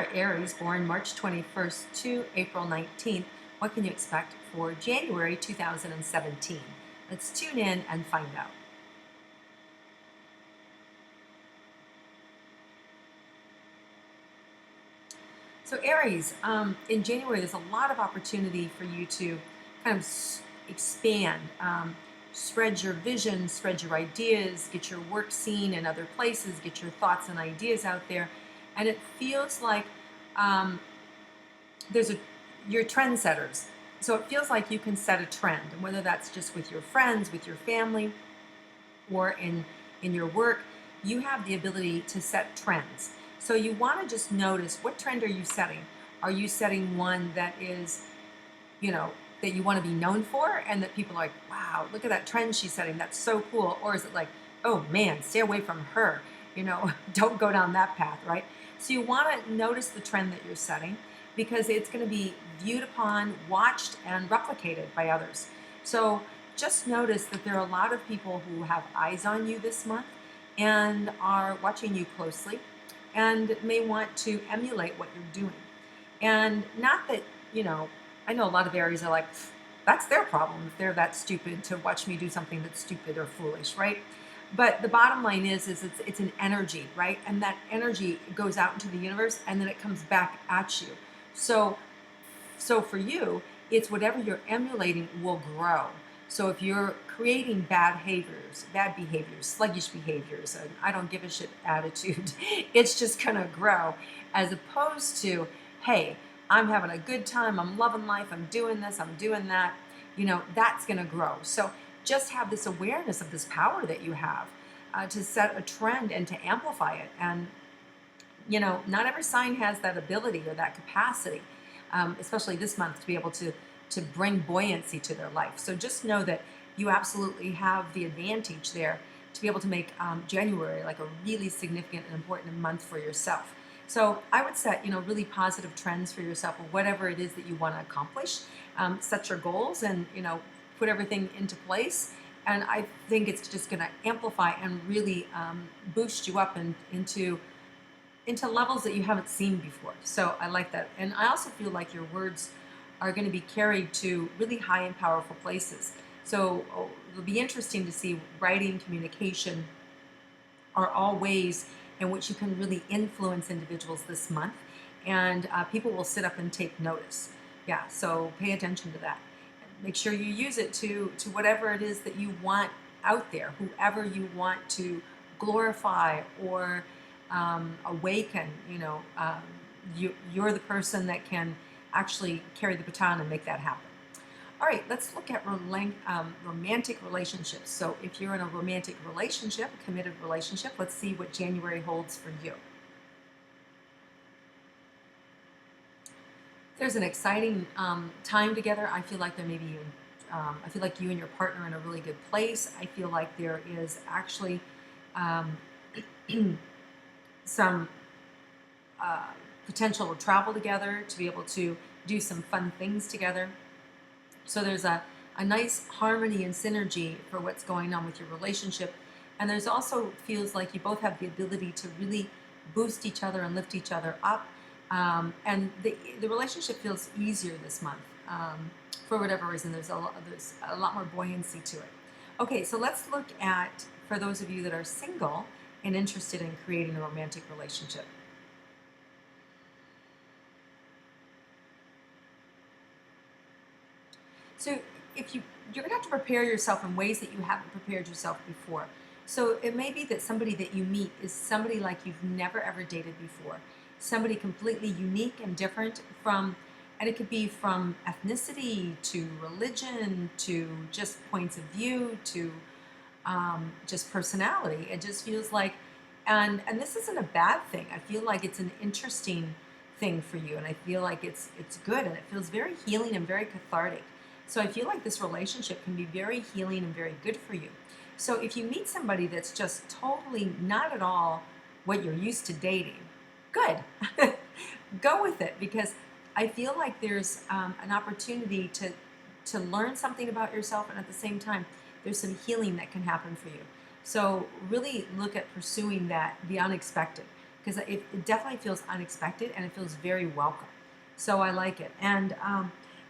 you're Aries, born March 21st to April 19th, what can you expect for January 2017? Let's tune in and find out. So Aries, in January, there's a lot of opportunity for you to kind of expand, spread your vision, spread your ideas, get your work seen in other places, get your thoughts and ideas out there. And it feels like um, there's a you're trendsetters. So it feels like you can set a trend, and whether that's just with your friends, with your family, or in your work, you have the ability to set trends. So you want to just notice, what trend are you setting? Are you setting one that is, you know, that you want to be known for, and that people are like, wow, look at that trend she's setting, that's so cool? Or is it like, oh man, stay away from her, don't go down that path, right? So you want to notice the trend that you're setting, because it's going to be viewed upon, watched, and replicated by others. So just notice that there are a lot of people who have eyes on you this month and are watching you closely and may want to emulate what you're doing. And not that, I know a lot of Aries are like, that's their problem if they're that stupid to watch me do something that's stupid or foolish, right? But the bottom line is it's an energy, right? And that energy goes out into the universe and then it comes back at you. So for you, it's whatever you're emulating will grow. So if you're creating bad behaviors, sluggish behaviors, an I don't give a shit attitude, it's just gonna grow, as opposed to, hey, I'm having a good time, I'm loving life, I'm doing this, I'm doing that, that's gonna grow. So just have this awareness of this power that you have, to set a trend and to amplify it. And not every sign has that ability or that capacity, especially this month, to be able to bring buoyancy to their life. So just know that you absolutely have the advantage there to be able to make January like a really significant and important month for yourself. So I would set, really positive trends for yourself, or whatever it is that you want to accomplish. Set your goals and, put everything into place. And I think it's just going to amplify and really boost you up into levels that you haven't seen before. So I like that. And I also feel like your words are going to be carried to really high and powerful places. So it'll be interesting to see writing, communication are all ways in which you can really influence individuals this month. And people will sit up and take notice. Yeah, so pay attention to that. Make sure you use it to whatever it is that you want out there, whoever you want to glorify or awaken. You're the person that can actually carry the baton and make that happen. All right, let's look at romantic relationships. So if you're in a romantic relationship, a committed relationship, let's see what January holds for you. There's an exciting time together. I feel like I feel like you and your partner are in a really good place. I feel like there is actually um, some potential to travel together, to be able to do some fun things together. So there's a nice harmony and synergy for what's going on with your relationship. And there's also feels like you both have the ability to really boost each other and lift each other up. And the relationship feels easier this month. For whatever reason, there's a lot more buoyancy to it. Okay, so let's look at, for those of you that are single and interested in creating a romantic relationship. So if you're gonna have to prepare yourself in ways that you haven't prepared yourself before. So it may be that somebody that you meet is somebody like you've never ever dated before, somebody completely unique and different and it could be from ethnicity to religion to just points of view to just personality. It just feels like, and this isn't a bad thing. I feel like it's an interesting thing for you, and I feel like it's good, and it feels very healing and very cathartic. So I feel like this relationship can be very healing and very good for you. So if you meet somebody that's just totally not at all what you're used to dating, good. Go with it, because I feel like there's an opportunity to learn something about yourself, and at the same time, there's some healing that can happen for you. So really look at pursuing that, the unexpected. because it definitely feels unexpected and it feels very welcome. So I like it. And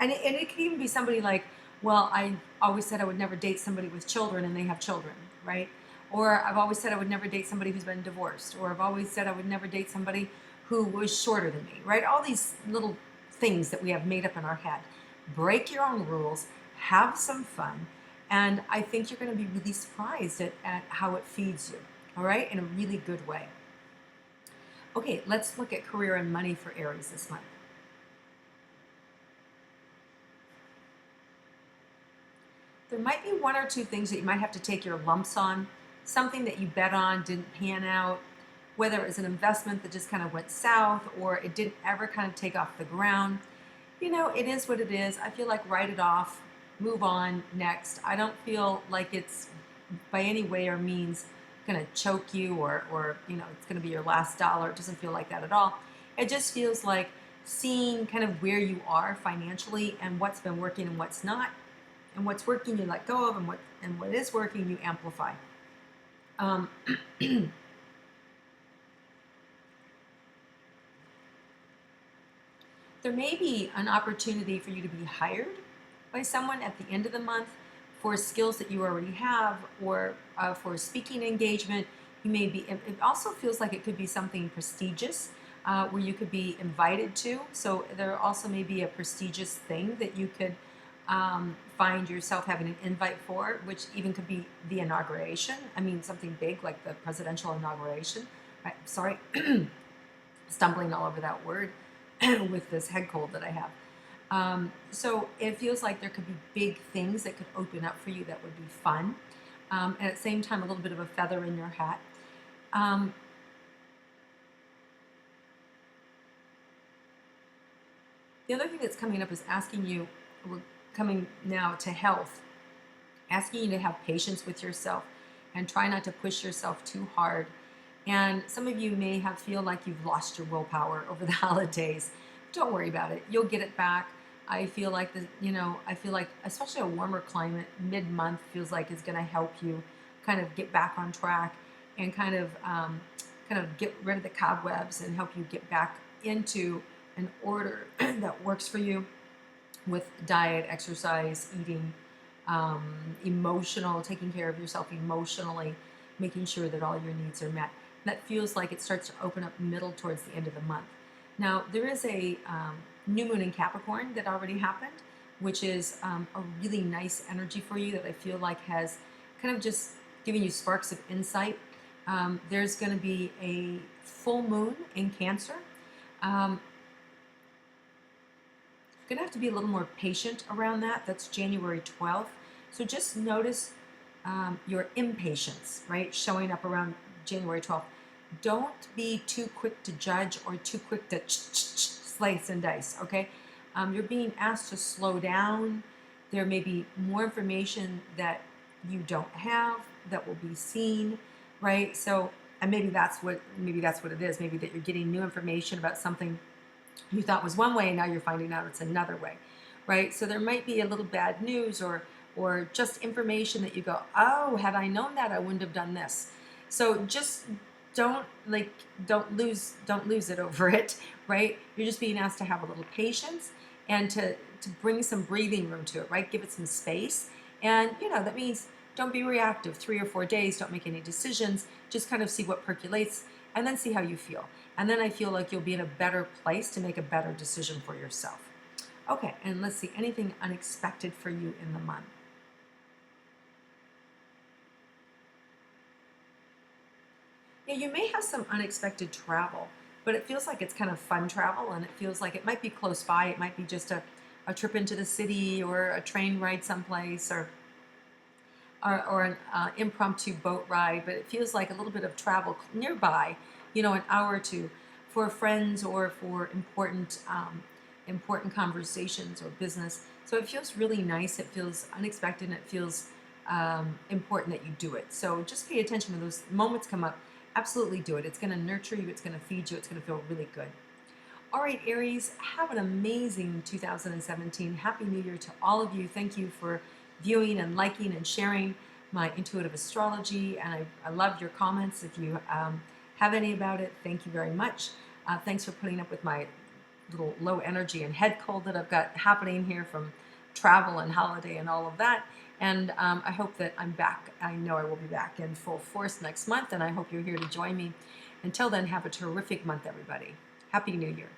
it could even be somebody like, well, I always said I would never date somebody with children and they have children, right? Or I've always said I would never date somebody who's been divorced. Or I've always said I would never date somebody who was shorter than me, right? All these little things that we have made up in our head. Break your own rules, have some fun, and I think you're going to be really surprised at how it feeds you, all right, in a really good way. Okay, let's look at career and money for Aries this month. There might be one or two things that you might have to take your lumps on, something that you bet on didn't pan out, whether it was an investment that just kind of went south or it didn't ever kind of take off the ground. You know, it is what it is. I feel like write it off, move on, next. I don't feel like it's by any way or means going to choke you or it's going to be your last dollar. It doesn't feel like that at all. It just feels like seeing kind of where you are financially and what's been working and what's not, and what's working you let go of, and what is working you amplify. Um, there may be an opportunity for you to be hired by someone at the end of the month for skills that you already have, or for a speaking engagement. You may be. It also feels like it could be something prestigious where you could be invited to. So there also may be a prestigious thing that you could find yourself having an invite for, which even could be the inauguration. I mean, something big like the presidential inauguration. Right? Sorry, stumbling all over that word with this head cold that I have. So it feels like there could be big things that could open up for you that would be fun. And at the same time, a little bit of a feather in your hat. The other thing that's coming up is asking you, we're coming now to health, asking you to have patience with yourself and try not to push yourself too hard. And some of you may feel like you've lost your willpower over the holidays. Don't worry about it. You'll get it back. I feel like especially a warmer climate mid-month feels like is going to help you kind of get back on track and kind of get rid of the cobwebs and help you get back into an order that works for you with diet, exercise, eating, taking care of yourself emotionally, making sure that all your needs are met. That feels like it starts to open up middle towards the end of the month. Now, there is a new moon in Capricorn that already happened, which is a really nice energy for you that I feel like has kind of just given you sparks of insight. There's going to be a full moon in Cancer. Going to have to be a little more patient around that. That's January 12th. So just notice your impatience, right, showing up around January 12th. Don't be too quick to judge or too quick to slice and dice, okay? You're being asked to slow down. There may be more information that you don't have that will be seen, right? So, and maybe that's what it is. Maybe that you're getting new information about something you thought was one way and now you're finding out it's another way, right? So there might be a little bad news or just information that you go, oh, had I known that, I wouldn't have done this. So just don't lose it over it, right? You're just being asked to have a little patience and to bring some breathing room to it, right? Give it some space. And that means don't be reactive 3 or 4 days, don't make any decisions, just kind of see what percolates and then see how you feel. And then I feel like you'll be in a better place to make a better decision for yourself. Okay, and let's see, anything unexpected for you in the month? Yeah, you may have some unexpected travel, but it feels like it's kind of fun travel, and it feels like it might be close by. It might be just a trip into the city or a train ride someplace or an impromptu boat ride, but it feels like a little bit of travel nearby, an hour or two for friends or for important conversations or business. So it feels really nice. It feels unexpected, and it feels important that you do it. So just pay attention when those moments come up. Absolutely do it. It's going to nurture you. It's going to feed you. It's going to feel really good. All right, Aries, have an amazing 2017. Happy New Year to all of you. Thank you for viewing and liking and sharing my intuitive astrology. And I love your comments. If you have any about it, thank you very much. Thanks for putting up with my little low energy and head cold that I've got happening here from travel and holiday and all of that. And I hope that I'm back. I know I will be back in full force next month, and I hope you're here to join me. Until then, have a terrific month, everybody. Happy New Year.